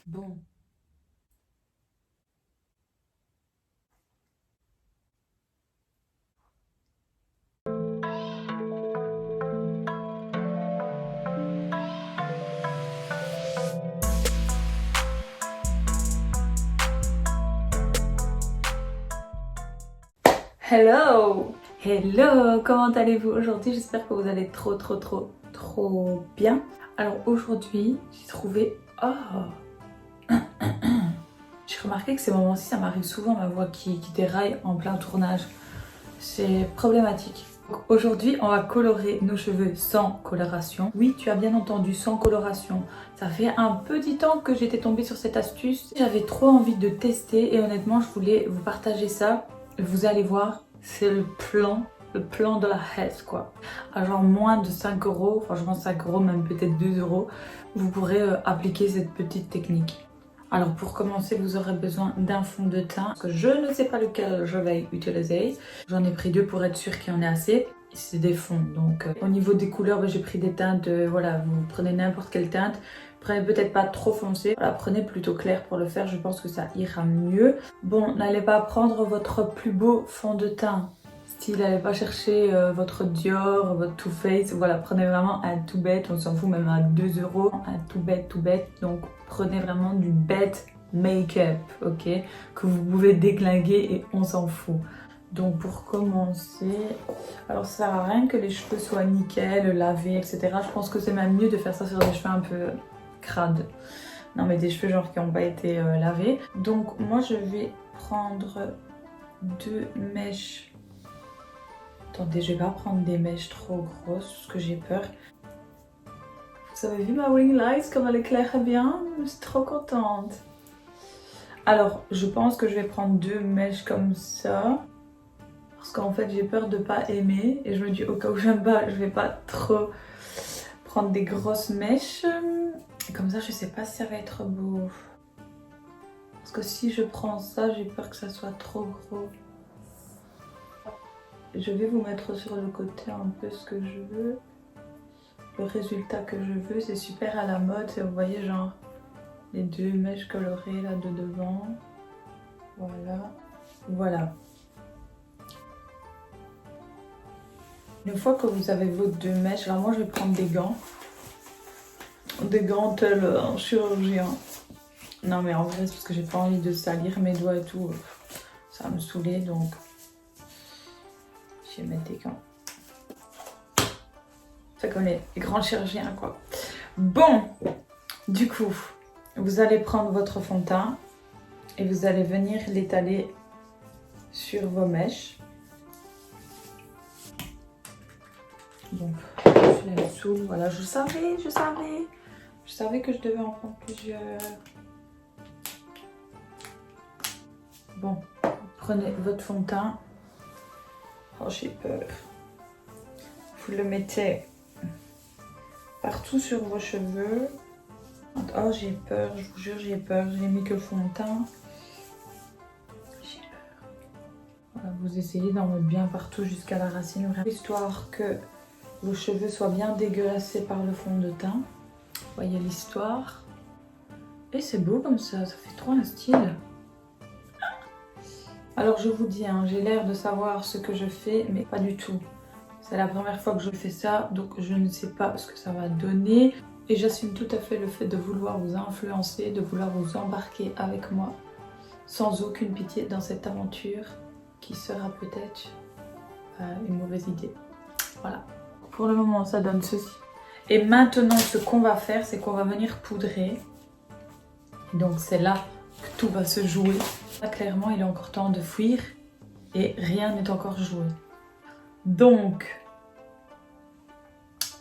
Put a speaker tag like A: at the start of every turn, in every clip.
A: Bon, hello! Hello! Comment allez-vous aujourd'hui? J'espère que vous allez trop bien. Alors aujourd'hui, j'ai trouvé... Oh! J'ai remarqué que ces moments-ci, ça m'arrive souvent, ma voix qui déraille en plein tournage. C'est problématique. Donc aujourd'hui, on va colorer nos cheveux sans coloration. Oui, tu as bien entendu, sans coloration. Ça fait un petit temps que j'étais tombée sur cette astuce. J'avais trop envie de tester et honnêtement, je voulais vous partager ça. Vous allez voir, c'est le plan de la Hesse quoi. À genre moins de 5 euros, franchement 5 euros, même peut-être 2 euros, vous pourrez appliquer cette petite technique. Alors pour commencer, vous aurez besoin d'un fond de teint, parce que je ne sais pas lequel je vais utiliser. J'en ai pris deux pour être sûr qu'il y en ait assez. C'est des fonds, donc au niveau des couleurs, j'ai pris des teintes, voilà, vous prenez n'importe quelle teinte. Prenez peut-être pas trop foncé, voilà, prenez plutôt clair pour le faire, je pense que ça ira mieux. Bon, n'allez pas prendre votre plus beau fond de teint. Style, n'allez pas chercher votre Dior, votre Too Faced, voilà, prenez vraiment un tout bête, on s'en fout même à 2 euros, un tout bête, donc prenez vraiment du bête make-up, ok, que vous pouvez déglinguer et on s'en fout. Donc pour commencer, alors ça sert à rien que les cheveux soient nickel, lavés, etc. Je pense que c'est même mieux de faire ça sur des cheveux un peu crades. Non mais des cheveux genre qui n'ont pas été lavés. Donc moi je vais prendre deux mèches. Attendez, je vais pas prendre des mèches trop grosses parce que j'ai peur. Vous avez vu ma ring light comme elle éclaire bien? Je suis trop contente. Alors, je pense que je vais prendre deux mèches comme ça. Parce qu'en fait, j'ai peur de pas aimer. Et je me dis, au cas où j'aime pas, je vais pas trop prendre des grosses mèches. Et comme ça, je sais pas si ça va être beau. Parce que si je prends ça, j'ai peur que ça soit trop gros. Je vais vous mettre sur le côté un peu ce que je veux. Le résultat que je veux, c'est super à la mode. Vous voyez, genre, les deux mèches colorées là de devant. Voilà. Voilà. Une fois que vous avez vos deux mèches, alors moi je vais prendre des gants. Des gants tels un chirurgien. Non mais en vrai c'est parce que j'ai pas envie de salir mes doigts et tout. Ça va me saouler donc je vais mettre des gants. Ça comme les grands chirurgiens quoi. Bon, du coup, vous allez prendre votre fond de teint et vous allez venir l'étaler sur vos mèches. Donc, je les saoule. Voilà, je savais que je devais en prendre plusieurs. Bon, prenez votre fond de teint. Oh, j'ai peur. Vous le mettez partout sur vos cheveux. Oh, j'ai peur, je vous jure, j'ai peur. J'ai mis que le fond de teint. J'ai peur. Voilà, vous essayez d'en mettre bien partout jusqu'à la racine, vraiment, histoire que vos cheveux soient bien dégueulassés par le fond de teint. Voyez l'histoire. Et c'est beau comme ça fait trop un style. Alors je vous dis, hein, j'ai l'air de savoir ce que je fais, mais pas du tout. C'est la première fois que je fais ça, donc je ne sais pas ce que ça va donner. Et j'assume tout à fait le fait de vouloir vous influencer, de vouloir vous embarquer avec moi, sans aucune pitié dans cette aventure qui sera peut-être une mauvaise idée. Voilà. Pour le moment, ça donne ceci. Et maintenant, ce qu'on va faire, c'est qu'on va venir poudrer. Donc c'est là que tout va se jouer. Là, clairement, il est encore temps de fuir et rien n'est encore joué. Donc,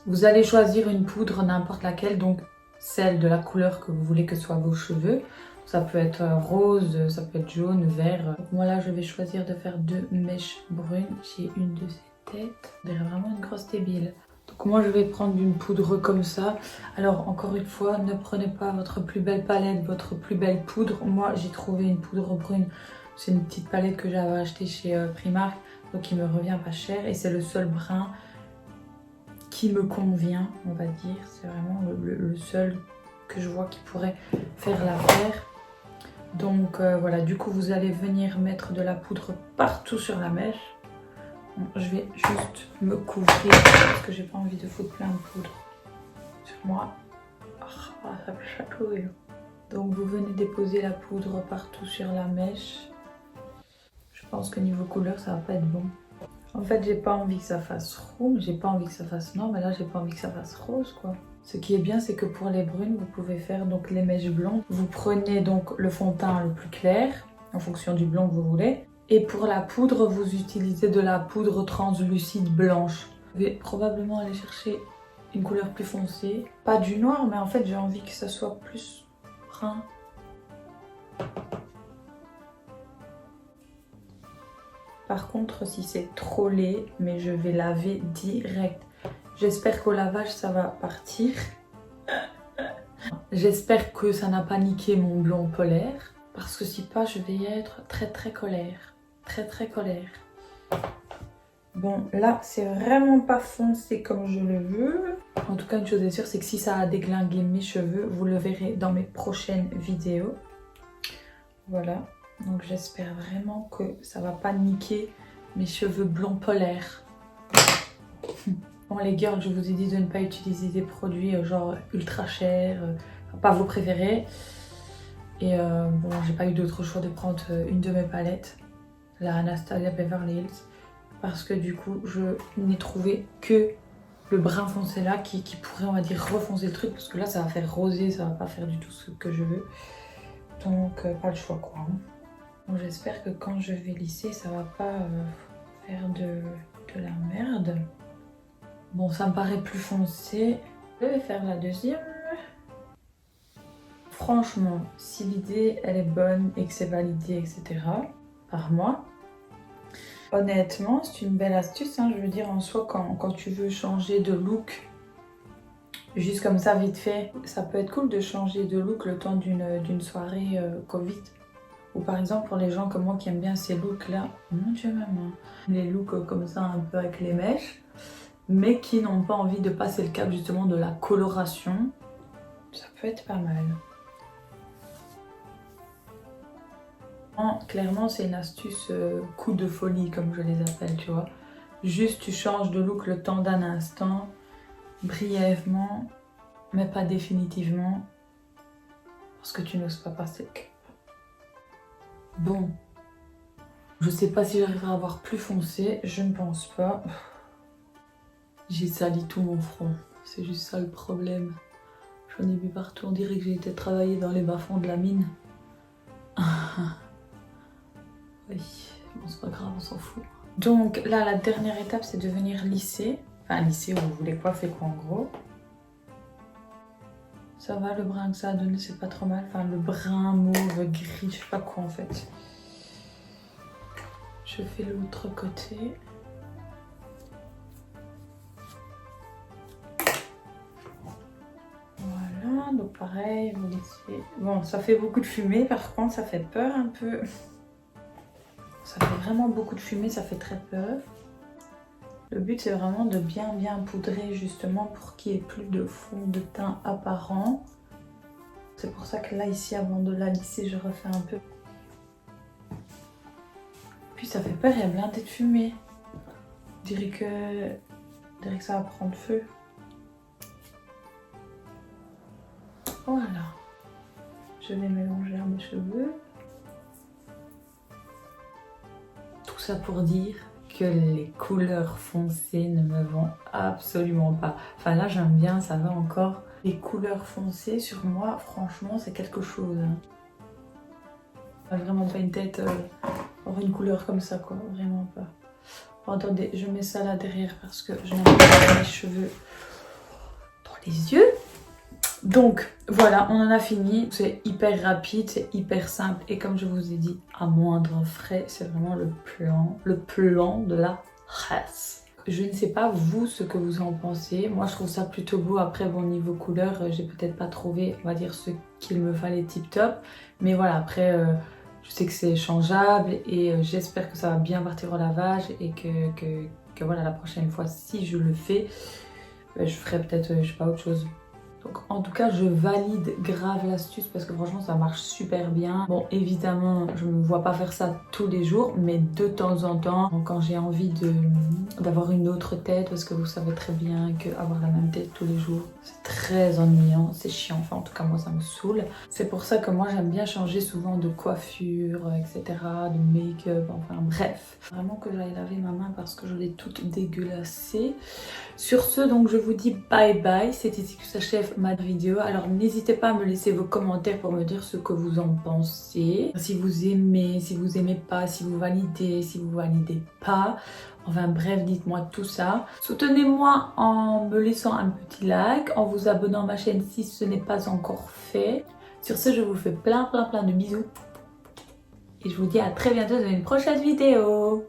A: vous allez choisir une poudre n'importe laquelle, donc celle de la couleur que vous voulez que soient vos cheveux. Ça peut être rose, ça peut être jaune, vert. Donc moi là, je vais choisir de faire deux mèches brunes. J'ai une de ces têtes. On dirait vraiment une grosse débile. Donc moi, je vais prendre une poudre comme ça. Alors encore une fois, ne prenez pas votre plus belle palette, votre plus belle poudre. Moi, j'ai trouvé une poudre brune. C'est une petite palette que j'avais achetée chez Primark. Donc il me revient pas cher. Et c'est le seul brun qui me convient, on va dire. C'est vraiment le seul que je vois qui pourrait faire l'affaire. Donc voilà, du coup vous allez venir mettre de la poudre partout sur la mèche. Bon, je vais juste me couvrir parce que j'ai pas envie de foutre plein de poudre sur moi. Ah, ça me chatouille. Donc vous venez déposer la poudre partout sur la mèche. Je pense que niveau couleur ça va pas être bon. En fait j'ai pas envie que ça fasse roux, j'ai pas envie que ça fasse noir, mais là j'ai pas envie que ça fasse rose quoi. Ce qui est bien c'est que pour les brunes vous pouvez faire donc les mèches blondes. Vous prenez donc le fond de teint le plus clair en fonction du blond que vous voulez. Et pour la poudre vous utilisez de la poudre translucide blanche. Je vais probablement aller chercher une couleur plus foncée. Pas du noir mais en fait j'ai envie que ça soit plus brun. Par contre, si c'est trop laid, mais je vais laver direct. J'espère qu'au lavage, ça va partir. J'espère que ça n'a pas niqué mon blond polaire. Parce que si pas, je vais être très colère. Très colère. Bon, là, c'est vraiment pas foncé comme je le veux. En tout cas, une chose est sûre, c'est que si ça a déglingué mes cheveux, vous le verrez dans mes prochaines vidéos. Voilà. Donc j'espère vraiment que ça va pas niquer mes cheveux blonds polaires. Bon les girls, je vous ai dit de ne pas utiliser des produits genre ultra chers, pas vos préférés. Et bon, j'ai pas eu d'autre choix de prendre une de mes palettes, la Anastasia Beverly Hills. Parce que du coup, je n'ai trouvé que le brun foncé là qui pourrait, on va dire, refoncer le truc. Parce que là, ça va faire rosé, ça va pas faire du tout ce que je veux. Donc pas le choix quoi. Bon, j'espère que quand je vais lisser, ça va pas faire de la merde. Bon, ça me paraît plus foncé. Je vais faire la deuxième. Franchement, si l'idée elle est bonne et que c'est validé, etc. par moi, honnêtement, c'est une belle astuce. Hein, je veux dire, en soi, quand tu veux changer de look, juste comme ça, vite fait, ça peut être cool de changer de look le temps d'une soirée Covid. Ou par exemple pour les gens comme moi qui aiment bien ces looks là, mon dieu maman, les looks comme ça un peu avec les mèches, mais qui n'ont pas envie de passer le cap justement de la coloration, ça peut être pas mal. Clairement c'est une astuce coup de folie comme je les appelle, tu vois. Juste tu changes de look le temps d'un instant, brièvement, mais pas définitivement, parce que tu n'oses pas passer le cap. Bon, je sais pas si j'arriverai à avoir plus foncé, je ne pense pas. J'ai sali tout mon front, c'est juste ça le problème. J'en ai vu partout, on dirait que j'ai été travailler dans les bas-fonds de la mine. Oui, bon c'est pas grave, on s'en fout. Donc là, la dernière étape, c'est de venir lisser. Enfin lisser, vous voulez coiffer quoi en gros. Ça va, le brun que ça a donné, c'est pas trop mal. Enfin le brun, mauve, gris, je sais pas quoi en fait. Je fais l'autre côté. Voilà, donc pareil, vous laissez... Bon, ça fait beaucoup de fumée, par contre, ça fait peur un peu. Ça fait vraiment beaucoup de fumée, ça fait très peur. Le but, c'est vraiment de bien poudrer, justement, pour qu'il n'y ait plus de fond de teint apparent. C'est pour ça que là, ici, avant de la lisser, je refais un peu. Puis ça fait peur, il y a blindé de fumée. Je dirais que ça va prendre feu. Voilà. Je vais mélanger à mes cheveux. Tout ça pour dire que les couleurs foncées ne me vont absolument pas. Enfin là, j'aime bien, ça va encore. Les couleurs foncées, sur moi, franchement, c'est quelque chose. Vraiment pas une tête avoir une couleur comme ça, quoi. Vraiment pas. Bon, attendez, je mets ça là derrière parce que je n'aime pas mes cheveux dans les yeux. Donc voilà, on en a fini. C'est hyper rapide, c'est hyper simple. Et comme je vous ai dit, à moindre frais, c'est vraiment le plan de la race. Je ne sais pas vous ce que vous en pensez. Moi je trouve ça plutôt beau. Après bon, niveau couleur, j'ai peut-être pas trouvé, on va dire, ce qu'il me fallait tip top. Mais voilà, après je sais que c'est changeable et j'espère que ça va bien partir au lavage et que voilà, la prochaine fois si je le fais, je ferai peut-être, je sais pas, autre chose. Donc en tout cas je valide grave l'astuce parce que franchement ça marche super bien. Bon évidemment je ne me vois pas faire ça tous les jours, mais de temps en temps quand j'ai envie d'avoir une autre tête, parce que vous savez très bien qu'avoir la même tête tous les jours c'est très ennuyant, c'est chiant, enfin en tout cas moi ça me saoule. C'est pour ça que moi j'aime bien changer souvent de coiffure, etc., de make-up, enfin bref. Vraiment que j'aille laver ma main parce que je l'ai toute dégueulassée. Sur ce, donc je vous dis bye bye, c'est ici que s'achève ma vidéo. Alors n'hésitez pas à me laisser vos commentaires pour me dire ce que vous en pensez. Si vous aimez, si vous aimez pas, si vous validez, si vous validez pas. Enfin bref, dites-moi tout ça. Soutenez-moi en me laissant un petit like, en vous abonnant à ma chaîne si ce n'est pas encore fait. Sur ce, je vous fais plein de bisous. Et je vous dis à très bientôt dans une prochaine vidéo.